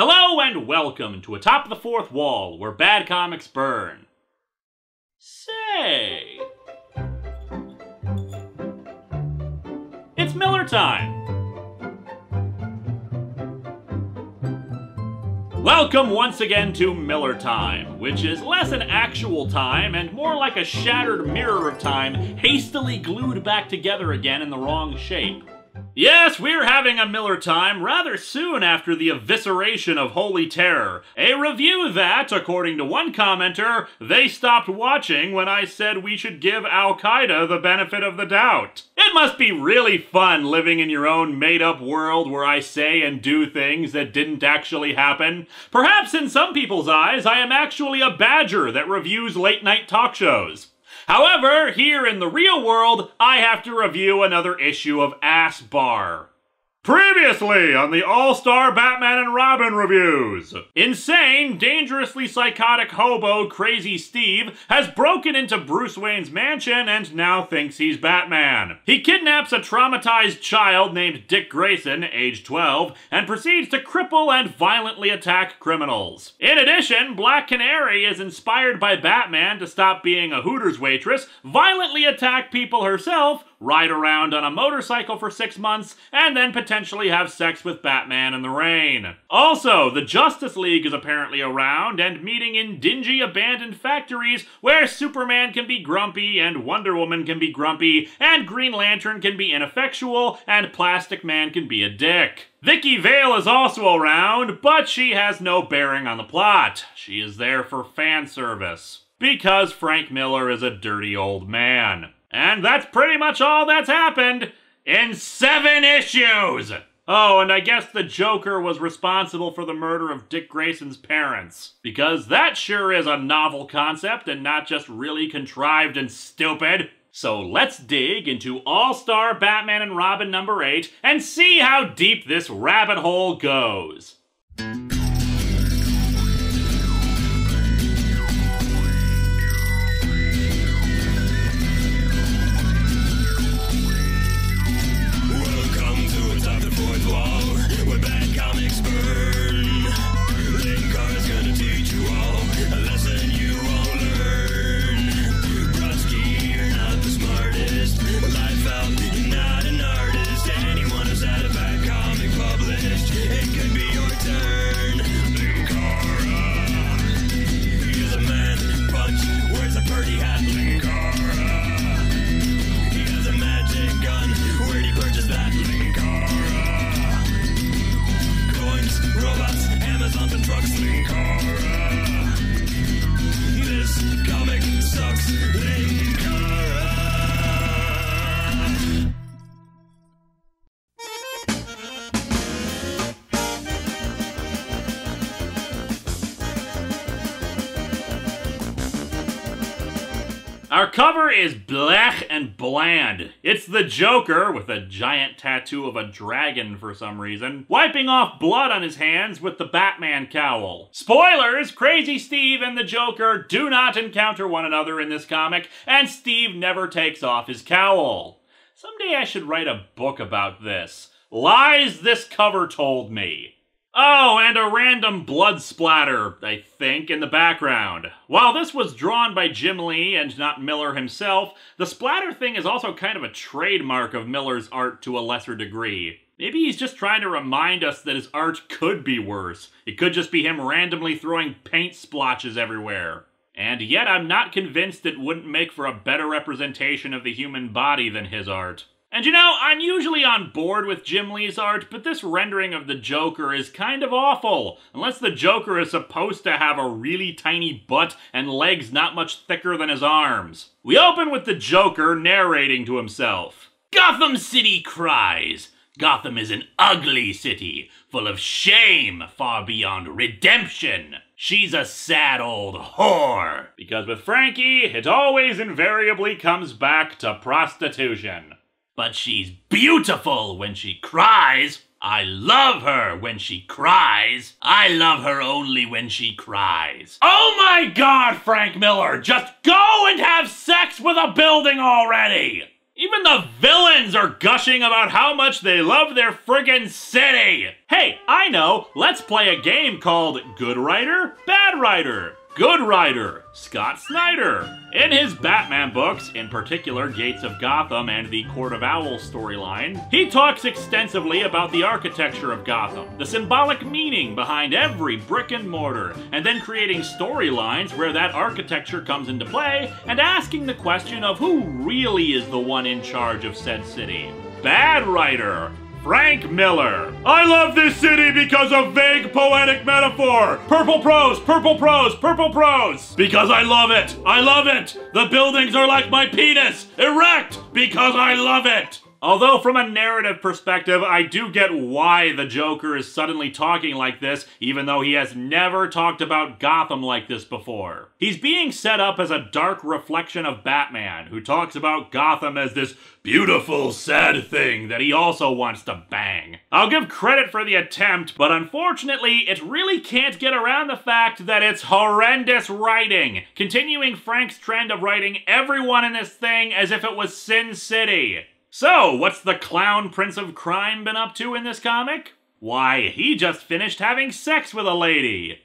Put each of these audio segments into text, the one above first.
Hello and welcome to Atop the Fourth Wall, where bad comics burn. Say, it's Miller time. Welcome once again to Miller Time, which is less an actual time and more like a shattered mirror of time hastily glued back together again in the wrong shape. Yes, we're having a Miller Time rather soon after the evisceration of Holy Terror, a review that, according to one commenter, they stopped watching when I said we should give Al-Qaeda the benefit of the doubt. It must be really fun living in your own made-up world where I say and do things that didn't actually happen. Perhaps in some people's eyes, I am actually a badger that reviews late-night talk shows. However, here in the real world, I have to review another issue of Ass Bar. Previously on the All-Star Batman and Robin reviews. Insane, dangerously psychotic hobo Crazy Steve has broken into Bruce Wayne's mansion and now thinks he's Batman. He kidnaps a traumatized child named Dick Grayson, age 12, and proceeds to cripple and violently attack criminals. In addition, Black Canary is inspired by Batman to stop being a Hooters waitress, violently attack people herself, ride around on a motorcycle for 6 months, and then potentially have sex with Batman in the rain. Also, the Justice League is apparently around and meeting in dingy abandoned factories where Superman can be grumpy and Wonder Woman can be grumpy and Green Lantern can be ineffectual and Plastic Man can be a dick. Vicky Vale is also around, but she has no bearing on the plot. She is there for fan service. Because Frank Miller is a dirty old man. And that's pretty much all that's happened in 7 issues! Oh, and I guess the Joker was responsible for the murder of Dick Grayson's parents. Because that sure is a novel concept and not just really contrived and stupid. So let's dig into All-Star Batman and Robin number 8 and see how deep this rabbit hole goes. Linkara's gonna teach you all a lesson you won't learn. Brodsky, you're not the smartest. Life out, you're not an artist. Anyone who's had a bad comic published, it could be your turn. Linkara, he's a man, punch, wears a pretty hat. Linkara, he has a magic gun. Where'd he purchase that? Linkara. Robots, Amazon and trucks, Linkara. This comic sucks, Linkara. Our cover is blech and bland. It's the Joker, with a giant tattoo of a dragon for some reason, wiping off blood on his hands with the Batman cowl. Spoilers! Crazy Steve and the Joker do not encounter one another in this comic, and Steve never takes off his cowl. Someday I should write a book about this. Lies this cover told me. Oh, and a random blood splatter, I think, in the background. While this was drawn by Jim Lee and not Miller himself, the splatter thing is also kind of a trademark of Miller's art to a lesser degree. Maybe he's just trying to remind us that his art could be worse. It could just be him randomly throwing paint splotches everywhere. And yet I'm not convinced it wouldn't make for a better representation of the human body than his art. And you know, I'm usually on board with Jim Lee's art, but this rendering of the Joker is kind of awful. Unless the Joker is supposed to have a really tiny butt and legs not much thicker than his arms. We open with the Joker narrating to himself. Gotham City cries. Gotham is an ugly city, full of shame far beyond redemption. She's a sad old whore. Because with Frankie, it always invariably comes back to prostitution. But she's beautiful when she cries. I love her when she cries. I love her only when she cries. Oh my God, Frank Miller, just go and have sex with a building already! Even the villains are gushing about how much they love their friggin' city! Hey, I know, let's play a game called Good Writer, Bad Writer. Good writer, Scott Snyder. In his Batman books, in particular Gates of Gotham and the Court of Owls storyline, he talks extensively about the architecture of Gotham, the symbolic meaning behind every brick and mortar, and then creating storylines where that architecture comes into play and asking the question of who really is the one in charge of said city. Bad writer, Frank Miller. I love this city because of vague poetic metaphor. Purple prose, purple prose, purple prose. Because I love it. I love it. The buildings are like my penis. Erect because I love it. Although from a narrative perspective, I do get why the Joker is suddenly talking like this, even though he has never talked about Gotham like this before. He's being set up as a dark reflection of Batman, who talks about Gotham as this beautiful, sad thing that he also wants to bang. I'll give credit for the attempt, but unfortunately, it really can't get around the fact that it's horrendous writing, continuing Frank's trend of writing everyone in this thing as if it was Sin City. So, what's the clown prince of crime been up to in this comic? Why, he just finished having sex with a lady.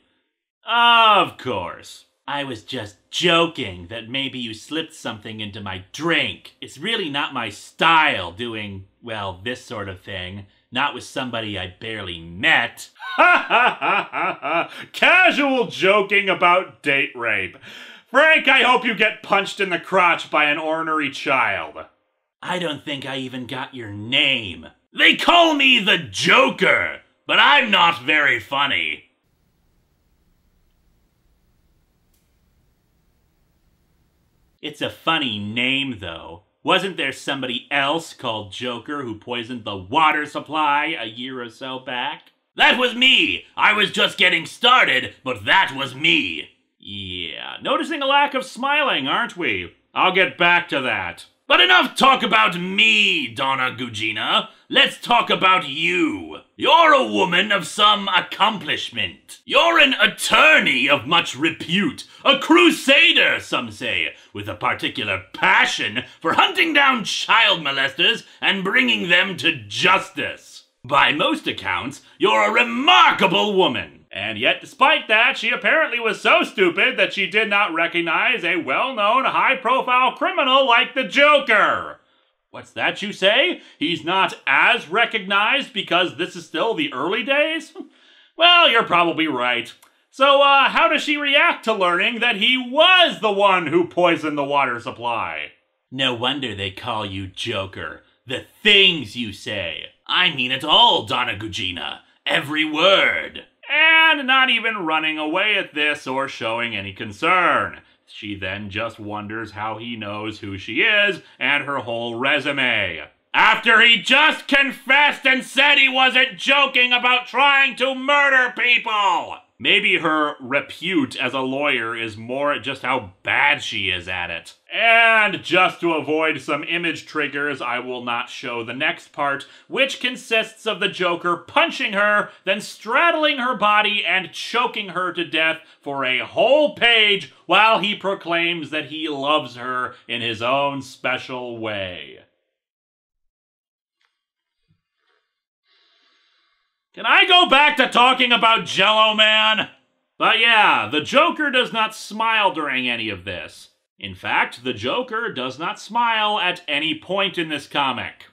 Of course. I was just joking that maybe you slipped something into my drink. It's really not my style doing, well, this sort of thing. Not with somebody I barely met. Ha ha ha ha ha! Casual joking about date rape. Frank, I hope you get punched in the crotch by an ornery child. I don't think I even got your name. They call me the Joker, but I'm not very funny. It's a funny name, though. Wasn't there somebody else called Joker who poisoned the water supply a year or so back? That was me! I was just getting started, but that was me. Yeah, noticing a lack of smiling, aren't we? I'll get back to that. But enough talk about me, Donna Gugina. Let's talk about you. You're a woman of some accomplishment. You're an attorney of much repute. A crusader, some say, with a particular passion for hunting down child molesters and bringing them to justice. By most accounts, you're a remarkable woman. And yet, despite that, she apparently was so stupid that she did not recognize a well-known, high-profile criminal like the Joker. What's that you say? He's not as recognized because this is still the early days? Well, you're probably right. So, how does she react to learning that he was the one who poisoned the water supply? No wonder they call you Joker. The things you say. I mean it all, Donna Gugina. Every word. And not even running away at this or showing any concern. She then just wonders how he knows who she is and her whole resume. After he just confessed and said he wasn't joking about trying to murder people! Maybe her repute as a lawyer is more just how bad she is at it. And just to avoid some image triggers, I will not show the next part, which consists of the Joker punching her, then straddling her body and choking her to death for a whole page while he proclaims that he loves her in his own special way. Can I go back to talking about Jell-O Man? But yeah, the Joker does not smile during any of this. In fact, the Joker does not smile at any point in this comic.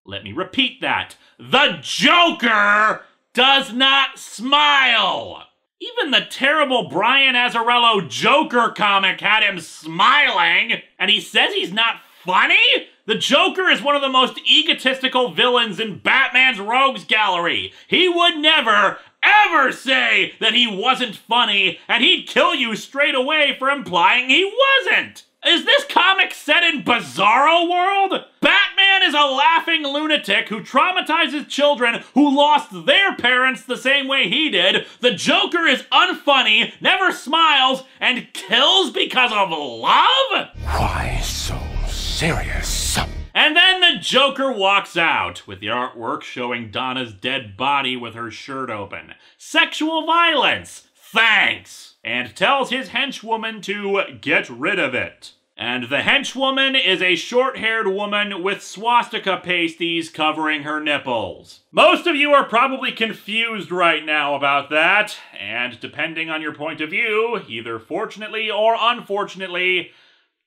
Let me repeat that. The Joker does not smile! Even the terrible Brian Azzarello Joker comic had him smiling, and he says he's not funny? The Joker is one of the most egotistical villains in Batman's Rogues Gallery. He would never, ever say that he wasn't funny, and he'd kill you straight away for implying he wasn't. Is this comic set in Bizarro World? Batman is a laughing lunatic who traumatizes children who lost their parents the same way he did. The Joker is unfunny, never smiles, and kills because of love? Why so serious? And then the Joker walks out, with the artwork showing Donna's dead body with her shirt open. Sexual violence! Thanks! And tells his henchwoman to get rid of it. And the henchwoman is a short-haired woman with swastika pasties covering her nipples. Most of you are probably confused right now about that, and depending on your point of view, either fortunately or unfortunately,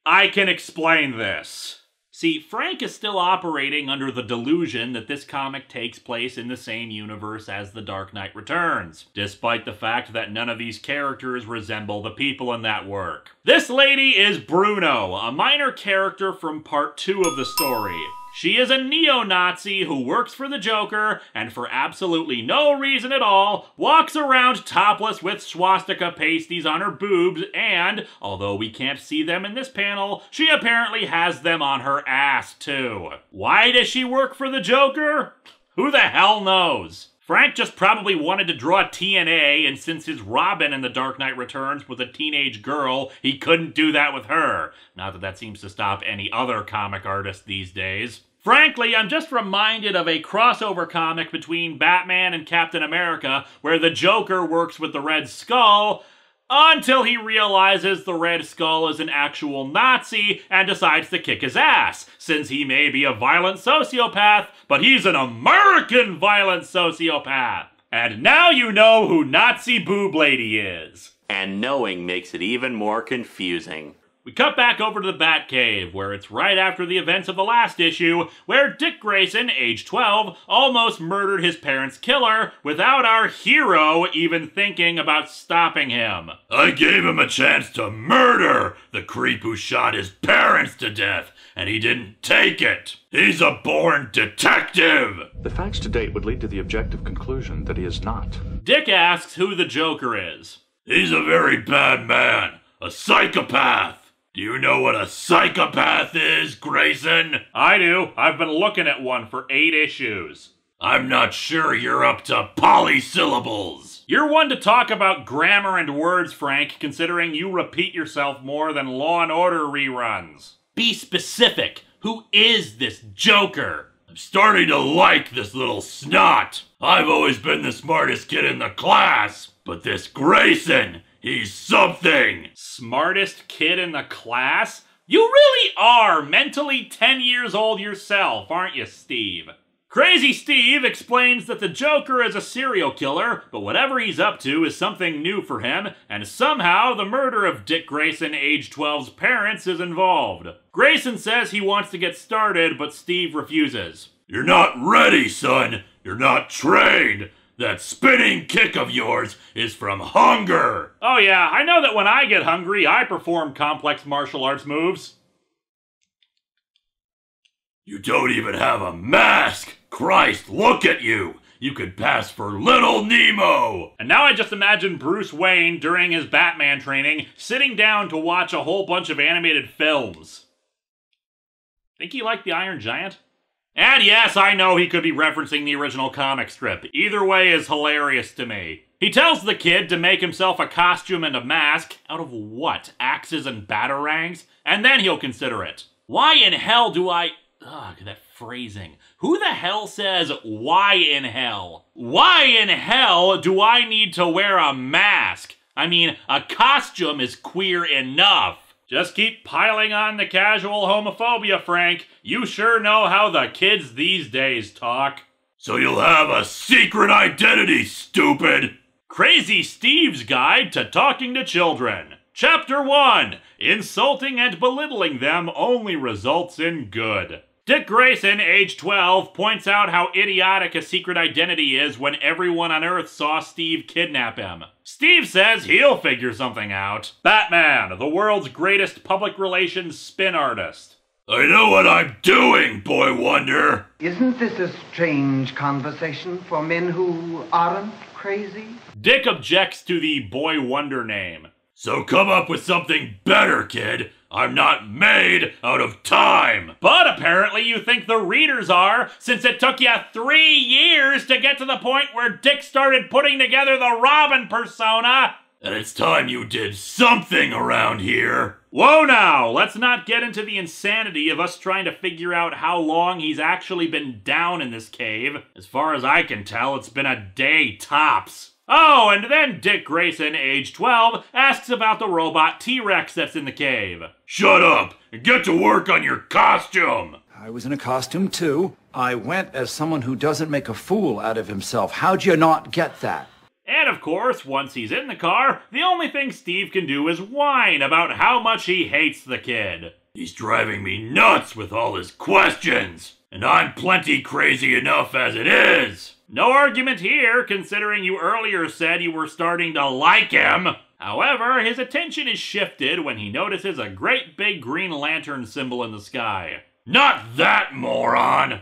I can explain this. See, Frank is still operating under the delusion that this comic takes place in the same universe as The Dark Knight Returns, despite the fact that none of these characters resemble the people in that work. This lady is Bruno, a minor character from part 2 of the story. She is a neo-Nazi who works for the Joker, and for absolutely no reason at all, walks around topless with swastika pasties on her boobs, and, although we can't see them in this panel, she apparently has them on her ass too. Why does she work for the Joker? Who the hell knows? Frank just probably wanted to draw TNA, and since his Robin in The Dark Knight Returns was a teenage girl, he couldn't do that with her. Not that that seems to stop any other comic artist these days. Frankly, I'm just reminded of a crossover comic between Batman and Captain America where the Joker works with the Red Skull until he realizes the Red Skull is an actual Nazi and decides to kick his ass, since he may be a violent sociopath, but he's an American violent sociopath. And now you know who Nazi Boob Lady is. And knowing makes it even more confusing. We cut back over to the Batcave, where it's right after the events of the last issue, where Dick Grayson, age 12, almost murdered his parents' killer without our hero even thinking about stopping him. I gave him a chance to murder the creep who shot his parents to death, and he didn't take it. He's a born detective. The facts to date would lead to the objective conclusion that he is not. Dick asks who the Joker is. He's a very bad man, a psychopath. Do you know what a psychopath is, Grayson? I do. I've been looking at one for 8 issues. I'm not sure you're up to polysyllables. You're one to talk about grammar and words, Frank, considering you repeat yourself more than Law and Order reruns. Be specific. Who is this Joker? I'm starting to like this little snot. I've always been the smartest kid in the class, but this Grayson, he's something. Smartest kid in the class? You really are mentally 10 years old yourself, aren't you, Steve? Crazy Steve explains that the Joker is a serial killer, but whatever he's up to is something new for him, and somehow the murder of Dick Grayson, age 12's parents, is involved. Grayson says he wants to get started, but Steve refuses. You're not ready, son. You're not trained. That spinning kick of yours is from hunger! Oh yeah, I know that when I get hungry, I perform complex martial arts moves. You don't even have a mask! Christ, look at you! You could pass for Little Nemo! And now I just imagine Bruce Wayne, during his Batman training, sitting down to watch a whole bunch of animated films. Think he liked the Iron Giant? And yes, I know he could be referencing the original comic strip. Either way is hilarious to me. He tells the kid to make himself a costume and a mask. Out of what? Axes and batarangs? And then he'll consider it. Why in hell do I... Ugh, that phrasing. Who the hell says, why in hell? Why in hell do I need to wear a mask? I mean, a costume is queer enough. Just keep piling on the casual homophobia, Frank. You sure know how the kids these days talk. So you'll have a secret identity, stupid! Crazy Steve's Guide to Talking to Children. Chapter 1. Insulting and belittling them only results in good. Dick Grayson, age 12, points out how idiotic a secret identity is when everyone on Earth saw Steve kidnap him. Steve says he'll figure something out. Batman, the world's greatest public relations spin artist. I know what I'm doing, Boy Wonder! Isn't this a strange conversation for men who aren't crazy? Dick objects to the Boy Wonder name. So come up with something better, kid. I'm not made out of time. But apparently you think the readers are, since it took you 3 years to get to the point where Dick started putting together the Robin persona. And it's time you did something around here. Whoa now, let's not get into the insanity of us trying to figure out how long he's actually been down in this cave. As far as I can tell, it's been a day tops. Oh, and then Dick Grayson, age 12, asks about the robot T-Rex that's in the cave. Shut up and get to work on your costume! I was in a costume too. I went as someone who doesn't make a fool out of himself. How'd you not get that? And of course, once he's in the car, the only thing Steve can do is whine about how much he hates the kid. He's driving me nuts with all his questions, and I'm plenty crazy enough as it is. No argument here, considering you earlier said you were starting to like him. However, his attention is shifted when he notices a great big Green Lantern symbol in the sky. Not that moron!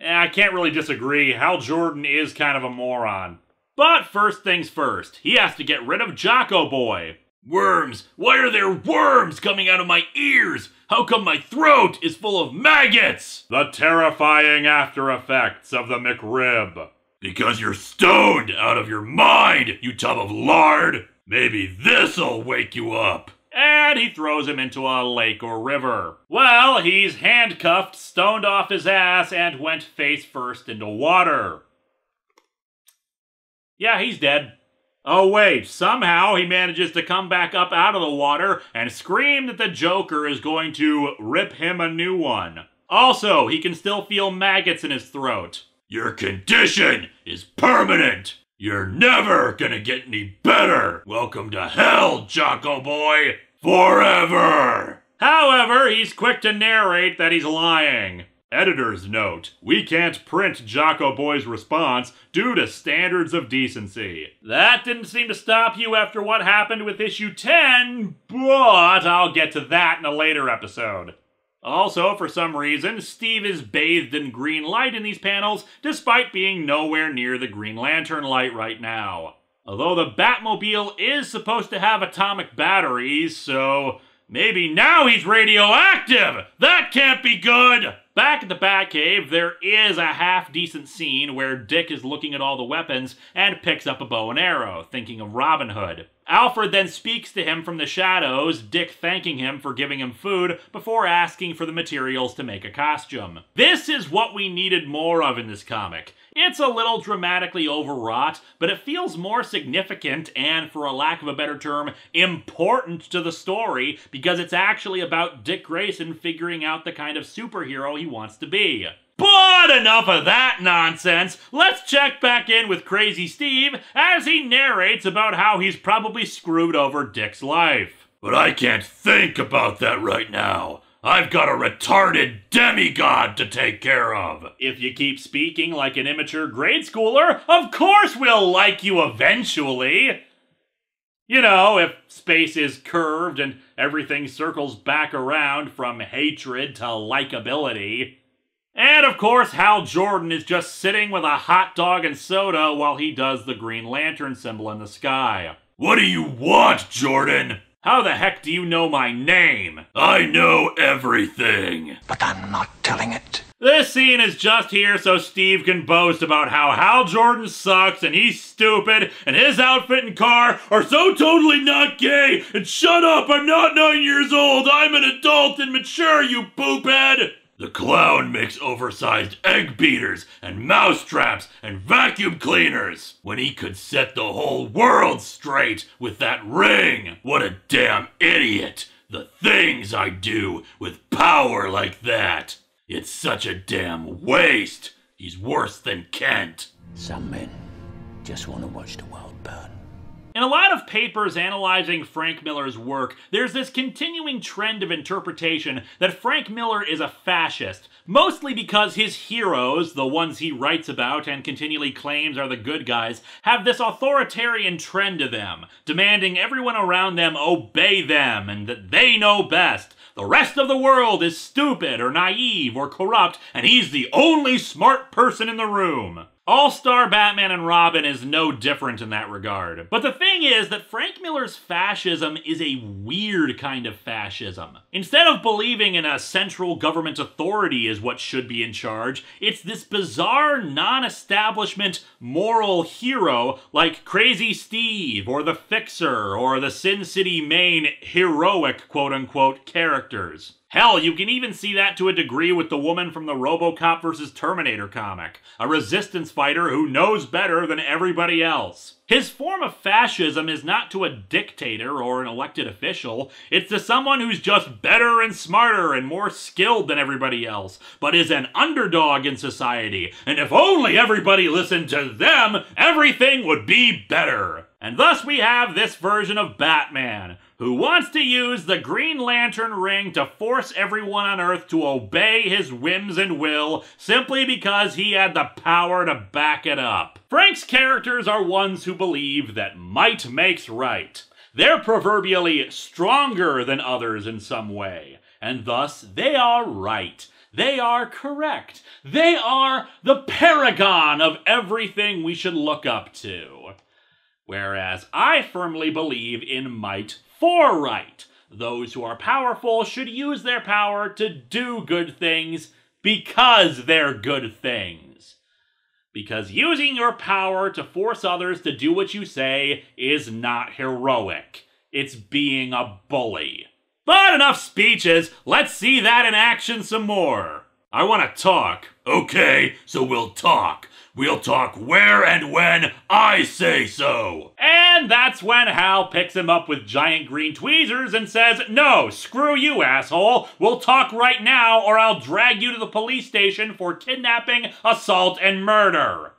I can't really disagree. Hal Jordan is kind of a moron. But first things first, he has to get rid of Jocko Boy. Worms! Why are there worms coming out of my ears? How come my throat is full of maggots? The terrifying after effects of the McRib. Because you're stoned out of your mind, you tub of lard! Maybe this'll wake you up! And he throws him into a lake or river. Well, he's handcuffed, stoned off his ass, and went face first into water. Yeah, he's dead. Oh wait, somehow he manages to come back up out of the water and scream that the Joker is going to rip him a new one. Also, he can still feel maggots in his throat. Your condition is permanent! You're never gonna get any better! Welcome to hell, Jocko Boy! Forever! However, he's quick to narrate that he's lying. Editor's note, we can't print Jocko Boy's response due to standards of decency. That didn't seem to stop you after what happened with issue 10, but I'll get to that in a later episode. Also, for some reason, Steve is bathed in green light in these panels, despite being nowhere near the Green Lantern light right now. Although the Batmobile is supposed to have atomic batteries, so maybe now he's radioactive! That can't be good! Back at the Batcave, there is a half-decent scene where Dick is looking at all the weapons and picks up a bow and arrow, thinking of Robin Hood. Alfred then speaks to him from the shadows, Dick thanking him for giving him food before asking for the materials to make a costume. This is what we needed more of in this comic. It's a little dramatically overwrought, but it feels more significant and, for a lack of a better term, important to the story because it's actually about Dick Grayson figuring out the kind of superhero he wants to be. But enough of that nonsense, let's check back in with Crazy Steve as he narrates about how he's probably screwed over Dick's life. But I can't think about that right now. I've got a retarded demigod to take care of. If you keep speaking like an immature grade schooler, of course we'll like you eventually. You know, if space is curved and everything circles back around from hatred to likability. And of course, Hal Jordan is just sitting with a hot dog and soda while he does the Green Lantern symbol in the sky. What do you want, Jordan? How the heck do you know my name? I know everything. But I'm not telling it. This scene is just here so Steve can boast about how Hal Jordan sucks and he's stupid and his outfit and car are so totally not gay and shut up, I'm not 9 years old, I'm an adult and mature, you poophead! The clown makes oversized egg beaters and mouse traps and vacuum cleaners when he could set the whole world straight with that ring. What a damn idiot. The things I do with power like that. It's such a damn waste. He's worse than Kent. Some men just want to watch the world burn. In a lot of papers analyzing Frank Miller's work, there's this continuing trend of interpretation that Frank Miller is a fascist, mostly because his heroes, the ones he writes about and continually claims are the good guys, have this authoritarian trend to them, demanding everyone around them obey them and that they know best. The rest of the world is stupid or naive or corrupt, and he's the only smart person in the room. All-Star Batman and Robin is no different in that regard. But the thing is that Frank Miller's fascism is a weird kind of fascism. Instead of believing in a central government authority is what should be in charge, it's this bizarre non-establishment moral hero like Crazy Steve or the Fixer or the Sin City main heroic quote-unquote characters. Hell, you can even see that to a degree with the woman from the RoboCop vs. Terminator comic, a resistance fighter who knows better than everybody else. His form of fascism is not to a dictator or an elected official, it's to someone who's just better and smarter and more skilled than everybody else, but is an underdog in society, and if only everybody listened to them, everything would be better. And thus we have this version of Batman, who wants to use the Green Lantern ring to force everyone on Earth to obey his whims and will, simply because he had the power to back it up. Frank's characters are ones who believe that might makes right. They're proverbially stronger than others in some way, and thus they are right. They are correct. They are the paragon of everything we should look up to. Whereas I firmly believe in might for right. Those who are powerful should use their power to do good things because they're good things. Because using your power to force others to do what you say is not heroic. It's being a bully. But enough speeches, let's see that in action some more. I want to talk. Okay, so we'll talk. We'll talk where and when I say so. And that's when Hal picks him up with giant green tweezers and says, "No, screw you, asshole. We'll talk right now or I'll drag you to the police station for kidnapping, assault, and murder."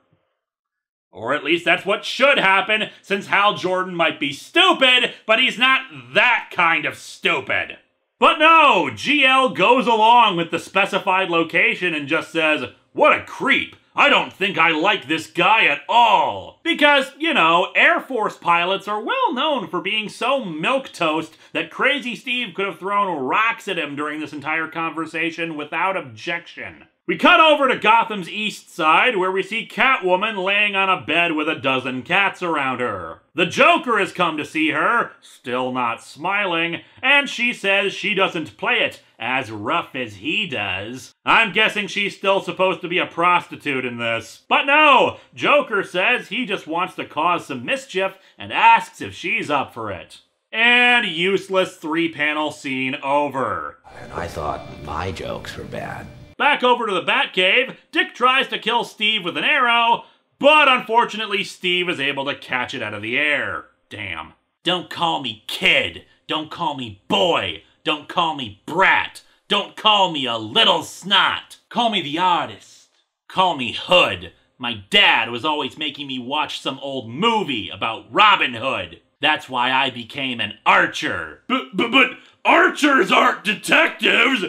Or at least that's what should happen, since Hal Jordan might be stupid, but he's not that kind of stupid. But no, GL goes along with the specified location and just says, "What a creep. I don't think I like this guy at all." Because, you know, Air Force pilots are well known for being so milquetoast that Crazy Steve could have thrown rocks at him during this entire conversation without objection. We cut over to Gotham's East Side, where we see Catwoman laying on a bed with a dozen cats around her. The Joker has come to see her, still not smiling, and she says she doesn't play it as rough as he does. I'm guessing she's still supposed to be a prostitute in this. But no, Joker says he just wants to cause some mischief and asks if she's up for it. And useless 3-panel scene over. And I thought my jokes were bad. Back over to the Batcave, Dick tries to kill Steve with an arrow, but unfortunately Steve is able to catch it out of the air. Damn. Don't call me kid. Don't call me boy. Don't call me brat. Don't call me a little snot. Call me the artist. Call me Hood. My dad was always making me watch some old movie about Robin Hood. That's why I became an archer. But archers aren't detectives!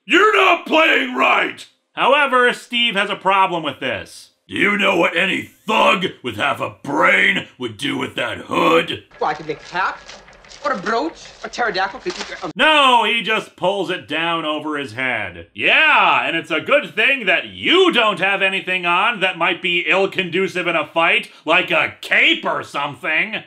You're not playing right! However, Steve has a problem with this. Do you know what any thug with half a brain would do with that hood? Well, I could make a cap, or a brooch, a pterodactyl. No, he just pulls it down over his head. Yeah, and it's a good thing that you don't have anything on that might be ill-conducive in a fight, like a cape or something.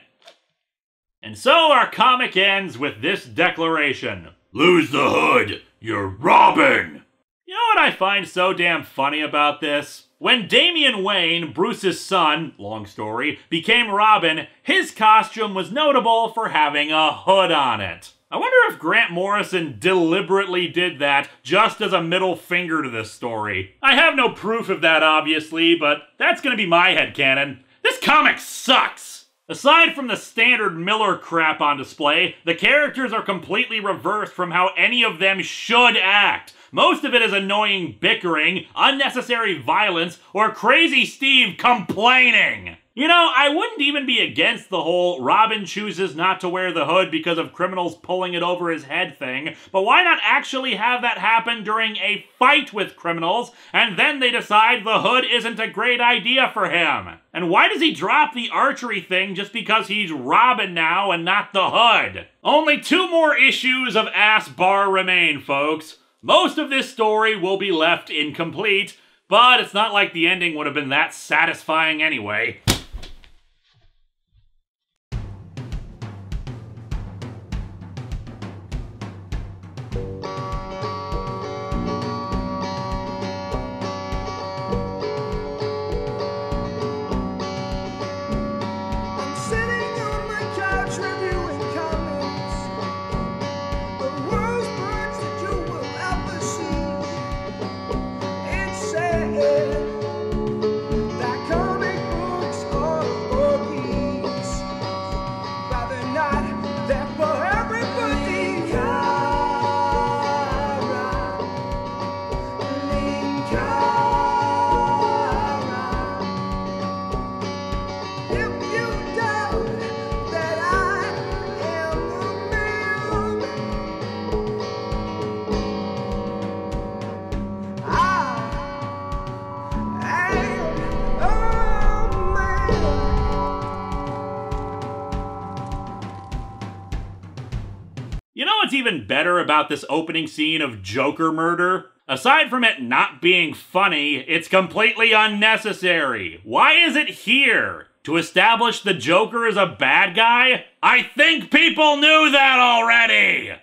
And so our comic ends with this declaration. Lose the hood. You're Robin! You know what I find so damn funny about this? When Damian Wayne, Bruce's son, long story, became Robin, his costume was notable for having a hood on it. I wonder if Grant Morrison deliberately did that just as a middle finger to this story. I have no proof of that, obviously, but that's gonna be my headcanon. This comic sucks! Aside from the standard Miller crap on display, the characters are completely reversed from how any of them should act. Most of it is annoying bickering, unnecessary violence, or Crazy Steve complaining. You know, I wouldn't even be against the whole Robin chooses not to wear the hood because of criminals pulling it over his head thing, but why not actually have that happen during a fight with criminals, and then they decide the hood isn't a great idea for him? And why does he drop the archery thing just because he's Robin now and not the hood? Only 2 more issues of Ass Bar remain, folks. Most of this story will be left incomplete, but it's not like the ending would have been that satisfying anyway. what's even better about this opening scene of Joker murder? Aside from it not being funny, it's completely unnecessary. Why is it here? To establish the Joker as a bad guy? I think people knew that already!